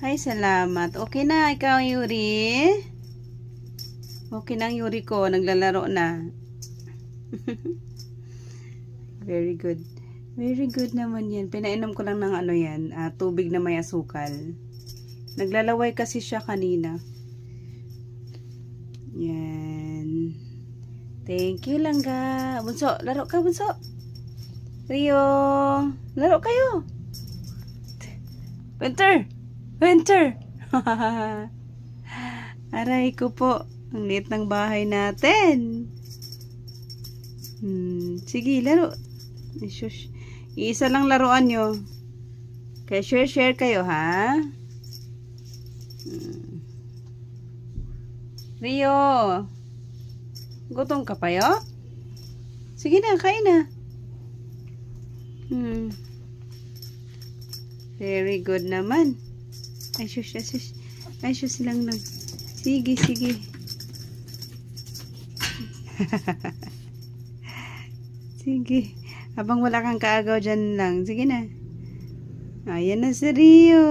Ay, salamat. Okay na, ikaw, Yuri? Okay na ang Yuri ko. Naglalaro na. Very good. Very good naman yan. Pinainom ko lang ng ano yan, tubig na may asukal. Naglalaway kasi siya kanina. Yan. Thank you, Langga. Bunso, laro ka, Bunso. Rio, laro kayo. Winter! Winter! Aray ko po. Ang liit ng bahay natin. Sige, laro. Shush. Iisa lang laruan nyo. Kaya share kayo, ha? Rio! Gutom ka pa, yo? Sige na, kain na. Very good naman. Ay, shush, ay, shush. Ay, shush lang lang. Sige, sige. Sige. Habang wala kang kaagaw dyan lang. Sige na. Ayan na si Rio.